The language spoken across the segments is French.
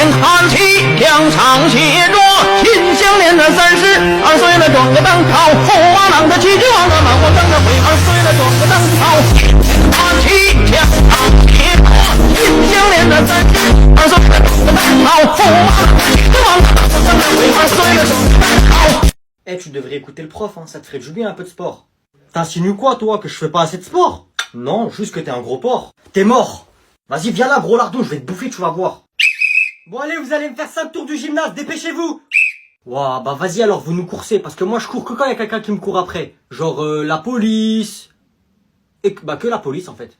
天看齐，两场协着，心相连的32岁了，转个当朝，驸马郎的齐君王啊，满皇上的悔22岁了，转个当朝，看齐两场协着，心相连的32岁了，转个当朝，驸马郎的齐君王啊，满皇上的悔22岁了，转个当朝。Eh, tu devrais écouter le prof, hein, ça te ferait du bien un peu de sport. T'insinues quoi, toi, que je fais pas assez de sport? Non, juste que t'es un gros porc. T'es mort. Vas-y, viens là, gros lardon, je vais te bouffer, tu vas voir. Bon, allez, vous allez me faire 5 tours du gymnase, dépêchez-vous. Ouah, bah vas-y alors, vous nous coursez, parce que moi je cours que quand il y a quelqu'un qui me court après. Genre, la police. Et bah que la police, en fait.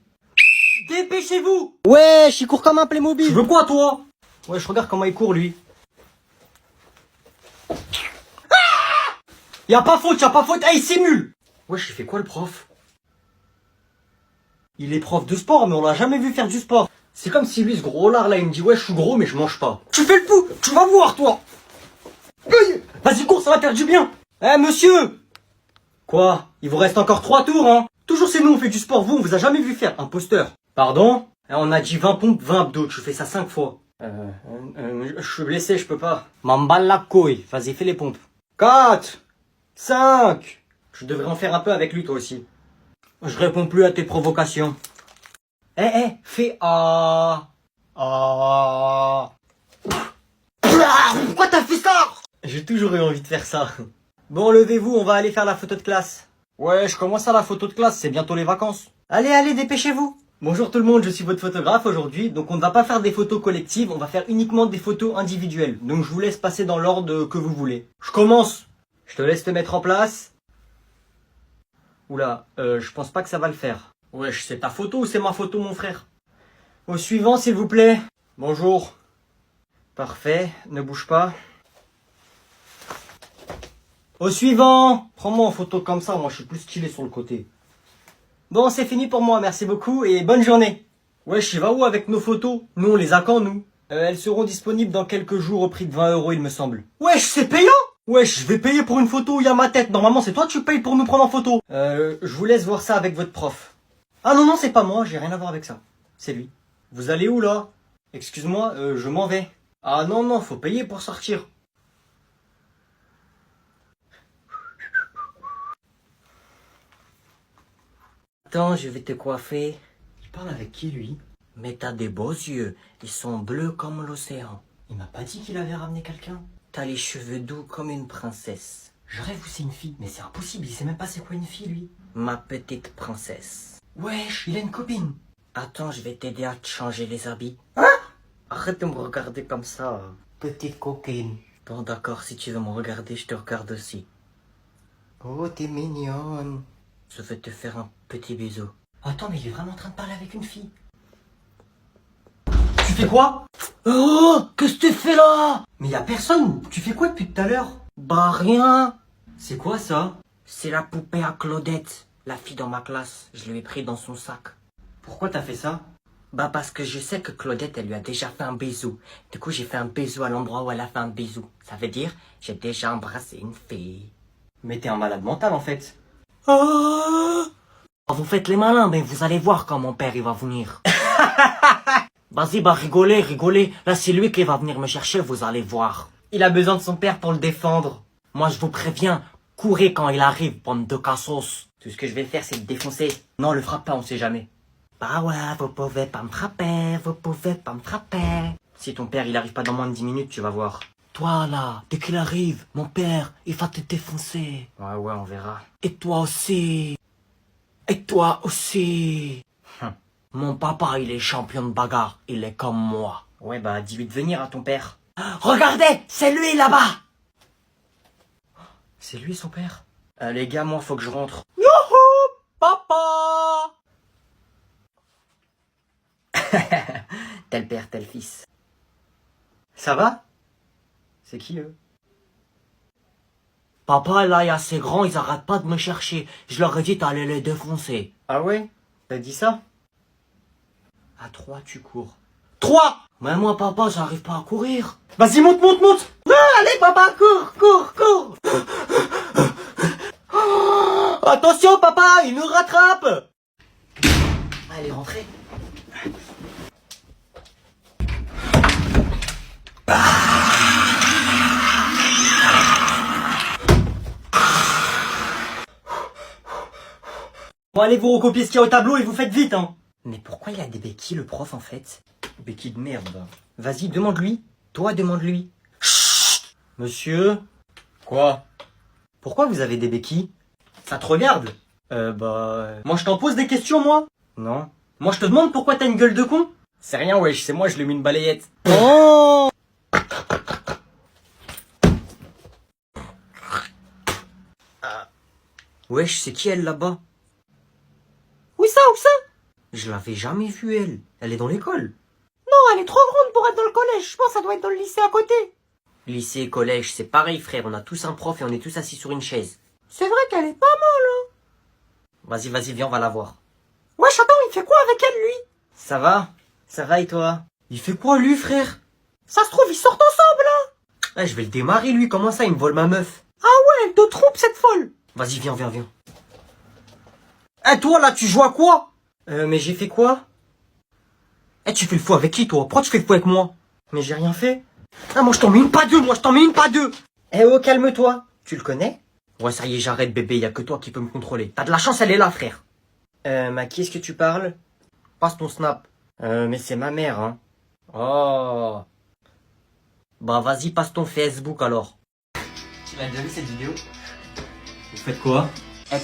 Dépêchez-vous. Ouais, il court comme un Playmobil. Tu veux quoi, toi? Ouais, je regarde comment il court, lui. Y'a pas faute, hey, il simule. Wesh, il fait quoi le prof? Il est prof de sport, mais on l'a jamais vu faire du sport. C'est comme si lui, ce gros lard là, il me dit ouais, je suis gros, mais je mange pas. Tu fais le fou, tu vas voir, toi. Vas-y, cours, ça va faire du bien. Eh, monsieur. Quoi? Il vous reste encore 3 tours, hein? Toujours c'est nous, on fait du sport, vous, on vous a jamais vu faire, imposteur. Pardon? Eh, on a dit 20 pompes, 20 abdos, tu fais ça 5 fois. Je suis blessé, je peux pas. M'emballe la couille, vas-y, fais les pompes. 4 5. Je devrais en faire un peu avec lui, toi aussi. Je réponds plus à tes provocations. Fais ah. Pourquoi t'as fait ça? J'ai toujours eu envie de faire ça. Bon, levez-vous, on va aller faire la photo de classe. Ouais, je commence à la photo de classe, c'est bientôt les vacances. Allez, dépêchez-vous. Bonjour tout le monde, je suis votre photographe aujourd'hui. Donc on ne va pas faire des photos collectives, on va faire uniquement des photos individuelles. Donc je vous laisse passer dans l'ordre que vous voulez. Je commence. Je te laisse te mettre en place. Oula, je pense pas que ça va le faire. Wesh, c'est ta photo ou c'est ma photo, mon frère? Au suivant, s'il vous plaît. Bonjour. Parfait, ne bouge pas. Au suivant. Prends-moi en photo comme ça, moi je suis plus stylé sur le côté. Bon, c'est fini pour moi, merci beaucoup et bonne journée. Wesh, il va où avec nos photos? Nous, on les a quand, nous? Elles seront disponibles dans quelques jours au prix de 20 €, il me semble. Wesh, c'est payant? Wesh, je vais payer pour une photo où il y a ma tête. Normalement, c'est toi que tu payes pour nous prendre en photo. Je vous laisse voir ça avec votre prof. Ah non, c'est pas moi, j'ai rien à voir avec ça. C'est lui. Vous allez où, là? Excuse-moi, je m'en vais. Ah non, faut payer pour sortir. Attends, je vais te coiffer. Il parle avec qui, lui? Mais t'as des beaux yeux. Ils sont bleus comme l'océan. Il m'a pas dit qu'il avait ramené quelqu'un? T'as les cheveux doux comme une princesse. Je rêve où c'est une fille, mais c'est impossible, il sait même pas c'est quoi une fille, lui. Ma petite princesse. Wesh, il a une copine. Attends, je vais t'aider à te changer les habits. Hein? Arrête de me regarder comme ça, petite coquine. Bon, d'accord, si tu veux me regarder, je te regarde aussi. Oh, t'es mignonne. Je vais te faire un petit bisou. Attends, mais il est vraiment en train de parler avec une fille. Tu fais quoi? Oh, qu'est-ce que tu fais là? Mais y a personne. Tu fais quoi depuis tout à l'heure? Bah rien. C'est quoi ça? C'est la poupée à Claudette, la fille dans ma classe. Je l'ai pris dans son sac. Pourquoi t'as fait ça? Bah parce que je sais que Claudette, elle lui a déjà fait un bisou. Du coup, j'ai fait un bisou à l'endroit où elle a fait un bisou. Ça veut dire, j'ai déjà embrassé une fille. Mais t'es un malade mental en fait. Oh, vous faites les malins, mais vous allez voir quand mon père il va venir. Vas-y, bah rigolez. Là, c'est lui qui va venir me chercher, vous allez voir. Il a besoin de son père pour le défendre. Moi, je vous préviens, courez quand il arrive, bande de cassos. Tout ce que je vais faire, c'est le défoncer. Non, le frappe pas, on sait jamais. Bah ouais, vous pouvez pas me frapper. Si ton père, il arrive pas dans moins de 10 minutes, tu vas voir. Toi, là, dès qu'il arrive, mon père, il va te défoncer. Ouais, on verra. Et toi aussi. Mon papa, il est champion de bagarre. Il est comme moi. Ouais, bah, dis-lui de venir à ton père. Regardez, c'est lui là-bas. C'est lui son père? Les gars, moi, faut que je rentre. Youhou, papa. Tel père, tel fils. Ça va? C'est qui, eux? Papa, là, il y a ces grands, ils arrêtent pas de me chercher. Je leur ai dit t'allais les défoncer. Ah ouais? T'as dit ça? À 3, tu cours. 3! Mais moi, papa, j'arrive pas à courir. Vas-y, monte! Ah, allez, papa, cours! Oh, attention, papa, il nous rattrape! Allez, rentrez. Bon, allez vous recopier ce qu'il y a au tableau et vous faites vite, hein. Mais pourquoi il a des béquilles, le prof, en fait? Béquilles de merde, bah. Vas-y, demande-lui. Toi, demande-lui. Chut. Monsieur. Quoi? Pourquoi vous avez des béquilles? Ça te regarde? Moi, je t'en pose des questions, moi? Non. Moi, je te demande pourquoi t'as une gueule de con? C'est rien, wesh, c'est moi, je lui ai mis une balayette. Oh! Wesh, c'est qui elle là-bas? Où ça? Je l'avais jamais vue, elle. Elle est dans l'école. Non, elle est trop grande pour être dans le collège. Je pense que ça doit être dans le lycée à côté. Lycée et collège, c'est pareil, frère. On a tous un prof et on est tous assis sur une chaise. C'est vrai qu'elle est pas mal, hein. Vas-y, viens, on va la voir. Wesh, attends, il fait quoi avec elle, lui? Ça va et toi? Il fait quoi, lui, frère? Ça se trouve, ils sortent ensemble, hein. Je vais le démarrer, lui. Comment ça, il me vole ma meuf? Ah ouais, elle te trompe, cette folle. Vas-y, viens. Toi, là, tu joues à quoi? Mais j'ai fait quoi? Tu fais le fou avec qui, toi? Pourquoi tu fais le fou avec moi? Mais j'ai rien fait. Ah, moi, je t'en mets une, pas deux. Oh, calme-toi. Tu le connais? Ouais, ça y est, j'arrête, bébé. Y a que toi qui peux me contrôler. T'as de la chance, elle est là, frère. À qui est-ce que tu parles? Passe ton snap. Mais c'est ma mère, hein. Oh. Bah, vas-y, passe ton Facebook, alors. Tu l'as déjà vu, cette vidéo? Vous faites quoi?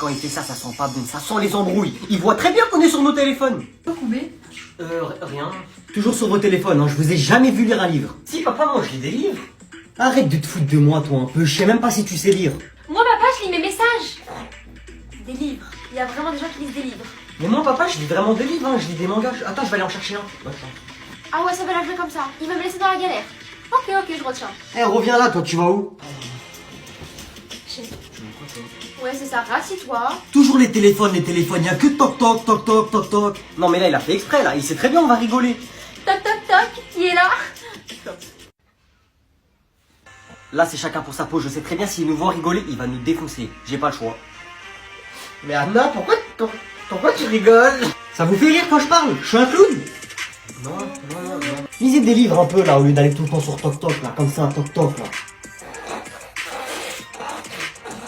Quand il fait ça, ça sent pas bon. Ça sent les embrouilles. Il voit très bien qu'on est sur nos téléphones. Rien. Toujours sur vos téléphones, hein. Je vous ai jamais vu lire un livre. Si, papa, moi, je lis des livres. Arrête de te foutre de moi, toi, un peu. Je sais même pas si tu sais lire. Moi, papa, je lis mes messages. Des livres. Il y a vraiment des gens qui lisent des livres. Mais moi, papa, je lis vraiment des livres, hein. Je lis des mangas. Attends, je vais aller en chercher un. Ah ouais, ça va la jouer comme ça. Il va me laisser dans la galère. Ok, je retiens. Reviens là, toi, tu vas où? Ouais, c'est ça. Rassis-toi. Toujours les téléphones, y a que toc. Non, mais là, il a fait exprès, là. Il sait très bien, on va rigoler. Toc, toc, toc. Qui est là? Là, c'est chacun pour sa peau. Je sais très bien s'il nous voit rigoler, il va nous défoncer. J'ai pas le choix. Mais Anna, pourquoi tu rigoles? Ça vous fait rire quand je parle? Je suis un clown? Non. Lisez des livres un peu, là, au lieu d'aller tout le temps sur toc, là. Comme ça, toc, là.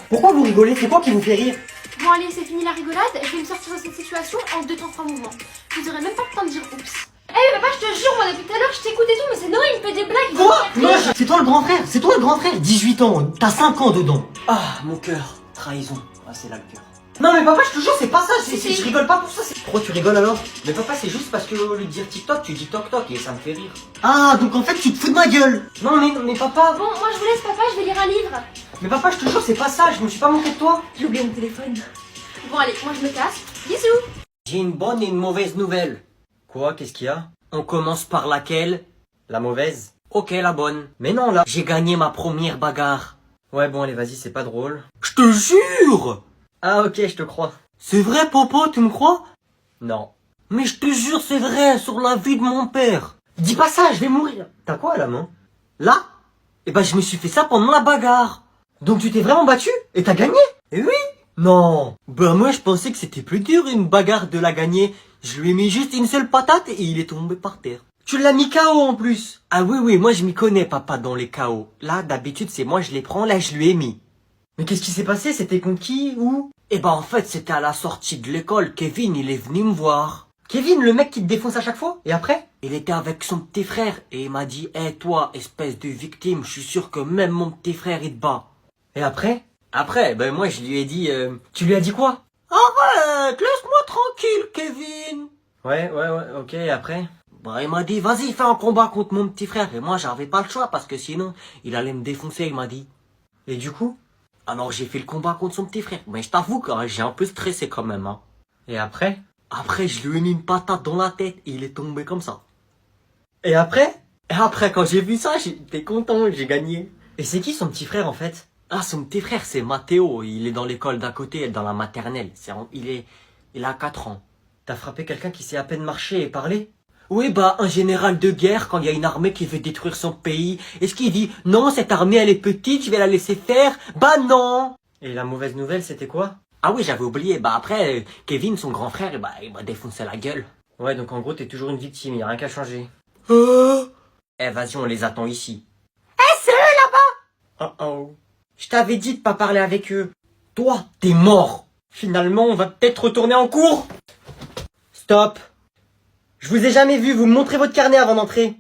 Pourquoi vous rigolez? C'est quoi qui vous fait rire? Bon, allez, c'est fini la rigolade. Je vais me sortir de cette situation en 2 temps 3 mouvements. Vous aurez même pas le temps de dire oups. Papa, je te jure, moi, depuis tout à l'heure, je t'écoute et tout, mais c'est Noé, il me fait des blagues. Quoi? Non, c'est toi le grand frère. 18 ans, t'as 5 ans dedans. Ah, mon cœur. Trahison. Ah, c'est là le cœur. Non, mais papa, je te jure, c'est pas ça. Je rigole pas pour ça. Pourquoi tu rigoles alors? Mais papa, c'est juste parce que au lieu de dire TikTok, tu dis toc et ça me fait rire. Ah, donc en fait, tu te fous de ma gueule. Non, mais papa. Bon, moi, je vous laisse, papa, je vais lire un livre. Mais papa, je te jure, c'est pas ça. Je me suis pas moqué de toi. J'ai oublié mon téléphone. Bon, allez, moi, je me casse. Bisous. J'ai une bonne et une mauvaise nouvelle. Quoi? Qu'est-ce qu'il y a? On commence par laquelle? La mauvaise? Ok, la bonne. Mais non, là, j'ai gagné ma première bagarre. Ouais, bon, allez, vas-y, c'est pas drôle. Je te jure! Ah, ok, je te crois. C'est vrai, Popo, tu me crois? Non. Mais je te jure, c'est vrai, sur la vie de mon père. Dis pas ça, je vais mourir. T'as quoi à la main? Là? Eh ben, je me suis fait ça pendant la bagarre. Donc tu t'es vraiment battu? Et t'as gagné? Eh oui! Non. Ben moi je pensais que c'était plus dur une bagarre de la gagner. Je lui ai mis juste une seule patate et il est tombé par terre. Tu l'as mis KO en plus. Ah oui, moi je m'y connais papa dans les KO. Là d'habitude c'est moi je les prends, là je lui ai mis. Mais qu'est-ce qui s'est passé? C'était contre qui? Où? Eh ben en fait c'était à la sortie de l'école. Kevin il est venu me voir. Kevin, le mec qui te défonce à chaque fois? Et après? Il était avec son petit frère et il m'a dit toi, espèce de victime, je suis sûr que même mon petit frère il te bat. Et après? Après, ben moi je lui ai dit... Tu lui as dit quoi? Arrête, laisse-moi tranquille, Kevin. Ouais, ok, et après? Bah il m'a dit, vas-y, fais un combat contre mon petit frère. Et moi j'avais pas le choix parce que sinon, il allait me défoncer, il m'a dit. Et du coup? Alors j'ai fait le combat contre son petit frère. Mais je t'avoue que j'ai un peu stressé quand même, hein. Et après? Après, je lui ai mis une patate dans la tête et il est tombé comme ça. Et après? Et après, quand j'ai vu ça, j'étais content, j'ai gagné. Et c'est qui son petit frère en fait? Ah, son petit frère, c'est Mathéo. Il est dans l'école d'à côté, dans la maternelle. Il a 4 ans. T'as frappé quelqu'un qui sait à peine marcher et parler? Oui, bah, un général de guerre, quand il y a une armée qui veut détruire son pays, est-ce qu'il dit, non, cette armée, elle est petite, je vais la laisser faire? Bah non! Et la mauvaise nouvelle, c'était quoi? Ah oui, j'avais oublié. Bah après, Kevin, son grand frère, il m'a défoncé la gueule. Ouais, donc en gros, t'es toujours une victime, y a rien qu'à changer. Eh, vas-y, on les attend ici. Oh oh. Je t'avais dit de pas parler avec eux. Toi, t'es mort. Finalement, on va peut-être retourner en cours. Stop. Je vous ai jamais vu, vous me montrez votre carnet avant d'entrer.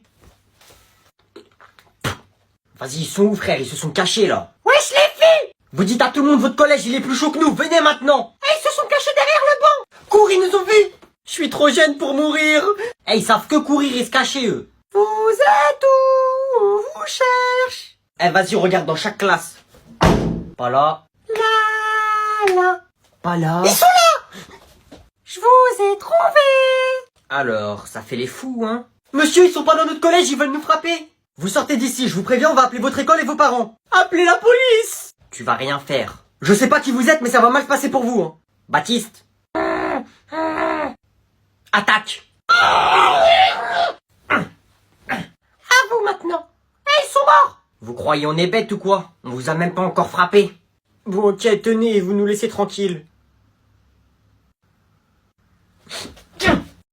Vas-y, ils sont où, frère? Ils se sont cachés, là. Wesh les filles! Vous dites à tout le monde, votre collège, il est plus chaud que nous. Venez maintenant. Ils se sont cachés derrière le banc! Cours, ils nous ont vus. Je suis trop jeune pour mourir. Ils savent que courir et se cacher, eux. Vous êtes où? On vous cherche! Vas-y, regarde dans chaque classe. Pas là. Là! Pas là. Ils sont là! Je vous ai trouvé! Alors, ça fait les fous, hein? Monsieur, ils sont pas dans notre collège, ils veulent nous frapper. Vous sortez d'ici, je vous préviens, on va appeler votre école et vos parents. Appelez la police! Tu vas rien faire. Je sais pas qui vous êtes, mais ça va mal se passer pour vous, hein. Baptiste. Attaque! À vous maintenant! Ils sont morts! Vous croyez on est bête ou quoi? On vous a même pas encore frappé. Bon, ok, tenez, vous nous laissez tranquilles.